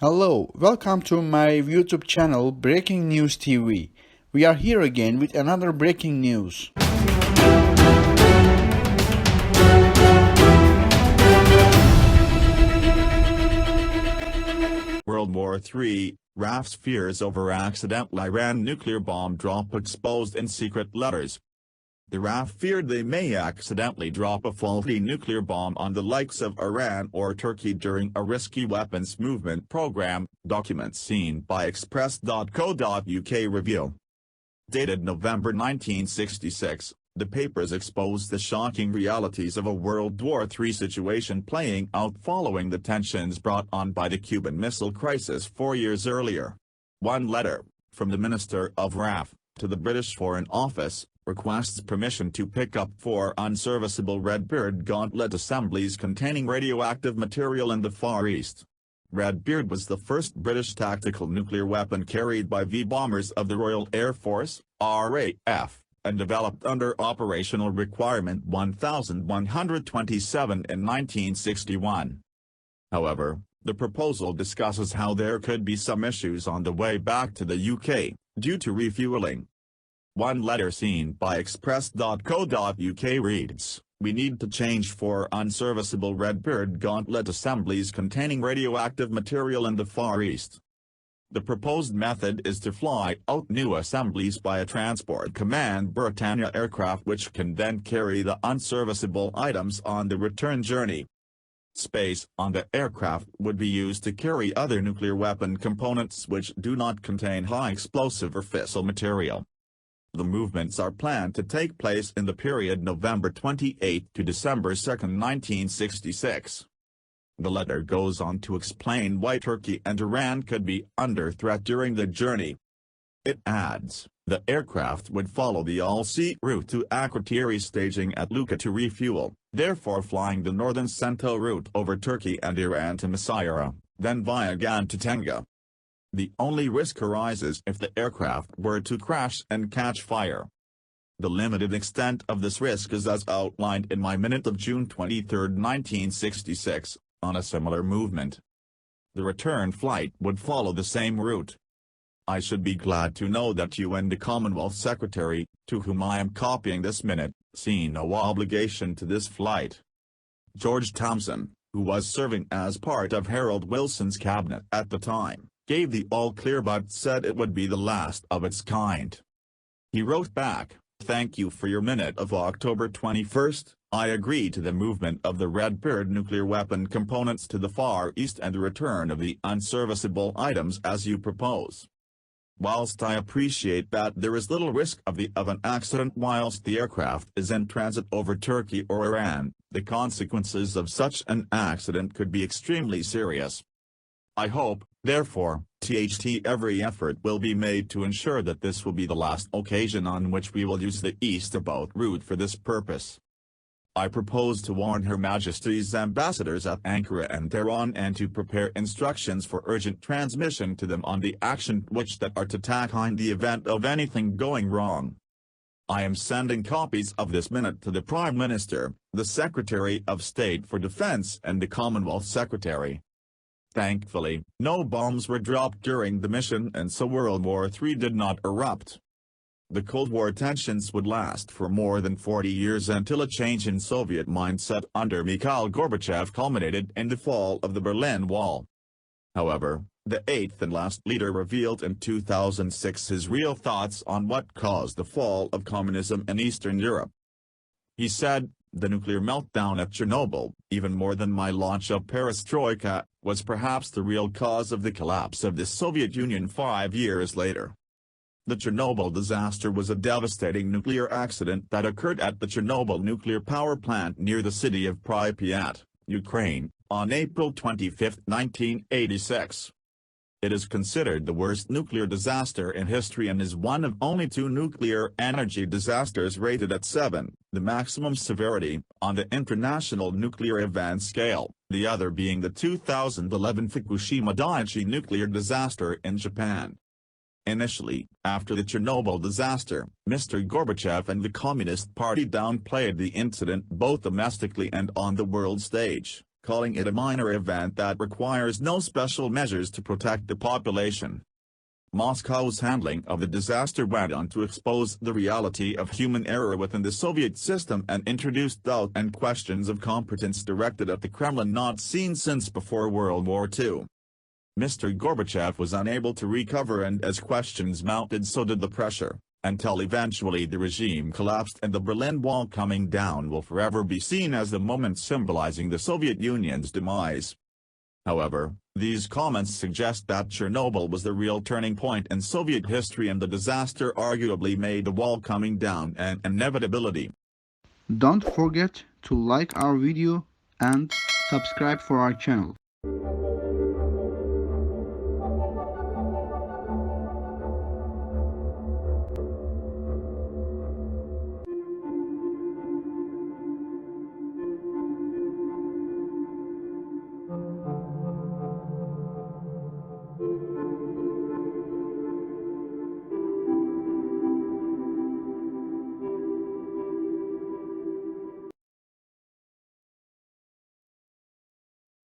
Hello, welcome to my YouTube channel Breaking News TV. We are here again with another breaking news. World War III, RAF's fears over accidental Iran nuclear bomb drop exposed in secret letters. The RAF feared they may accidentally drop a faulty nuclear bomb on the likes of Iran or Turkey during a risky weapons movement program, documents seen by Express.co.uk reveal. Dated November 1966, the papers exposed the shocking realities of a World War III situation playing out following the tensions brought on by the Cuban Missile Crisis 4 years earlier. One letter, from the Minister of RAF, to the British Foreign Office, requests permission to pick up 4 unserviceable Redbird Gauntlet assemblies containing radioactive material in the Far East. Redbird was the first British tactical nuclear weapon carried by V-bombers of the Royal Air Force, RAF, and developed under Operational Requirement 1127 in 1961. However, the proposal discusses how there could be some issues on the way back to the UK, due to refueling. One letter seen by Express.co.uk reads, "We need to change 4 unserviceable Redbird Gauntlet assemblies containing radioactive material in the Far East. The proposed method is to fly out new assemblies by a Transport Command Britannia aircraft which can then carry the unserviceable items on the return journey. Space on the aircraft would be used to carry other nuclear weapon components which do not contain high explosive or fissile material." The movements are planned to take place in the period November 28 to December 2, 1966. The letter goes on to explain why Turkey and Iran could be under threat during the journey. It adds, the aircraft would follow the all-sea route to Akrotiri staging at Lucca to refuel, therefore flying the northern CENTO route over Turkey and Iran to Masayara, then via Gan to Tenga. The only risk arises if the aircraft were to crash and catch fire. The limited extent of this risk is as outlined in my minute of June 23, 1966, on a similar movement. The return flight would follow the same route. I should be glad to know that you and the Commonwealth Secretary, to whom I am copying this minute, see no obligation to this flight. George Thompson, who was serving as part of Harold Wilson's cabinet at the time, gave the all-clear but said it would be the last of its kind. He wrote back, "Thank you for your minute of October 21. I agree to the movement of the Redbird nuclear weapon components to the Far East and the return of the unserviceable items as you propose. Whilst I appreciate that there is little risk of an accident whilst the aircraft is in transit over Turkey or Iran, the consequences of such an accident could be extremely serious. I hope, therefore, every effort will be made to ensure that this will be the last occasion on which we will use the Easterboat route for this purpose. I propose to warn Her Majesty's ambassadors at Ankara and Tehran and to prepare instructions for urgent transmission to them on the action which that are to take in the event of anything going wrong. I am sending copies of this minute to the Prime Minister, the Secretary of State for Defense and the Commonwealth Secretary." Thankfully, no bombs were dropped during the mission and so World War III did not erupt. The Cold War tensions would last for more than 40 years until a change in Soviet mindset under Mikhail Gorbachev culminated in the fall of the Berlin Wall. However, the 8th and last leader revealed in 2006 his real thoughts on what caused the fall of communism in Eastern Europe. He said, "The nuclear meltdown at Chernobyl, even more than my launch of perestroika, was perhaps the real cause of the collapse of the Soviet Union 5 years later." The Chernobyl disaster was a devastating nuclear accident that occurred at the Chernobyl nuclear power plant near the city of Pripyat, Ukraine, on April 25, 1986. It is considered the worst nuclear disaster in history and is one of only 2 nuclear energy disasters rated at 7, the maximum severity, on the International Nuclear Event Scale, the other being the 2011 Fukushima Daiichi nuclear disaster in Japan. Initially, after the Chernobyl disaster, Mr. Gorbachev and the Communist Party downplayed the incident both domestically and on the world stage, calling it a minor event that requires no special measures to protect the population. Moscow's handling of the disaster went on to expose the reality of human error within the Soviet system and introduced doubt and questions of competence directed at the Kremlin not seen since before World War II. Mr. Gorbachev was unable to recover, and as questions mounted so did the pressure, until eventually the regime collapsed, and the Berlin Wall coming down will forever be seen as the moment symbolizing the Soviet Union's demise. However, these comments suggest that Chernobyl was the real turning point in Soviet history, and the disaster arguably made the wall coming down an inevitability. Don't forget to like our video and subscribe for our channel.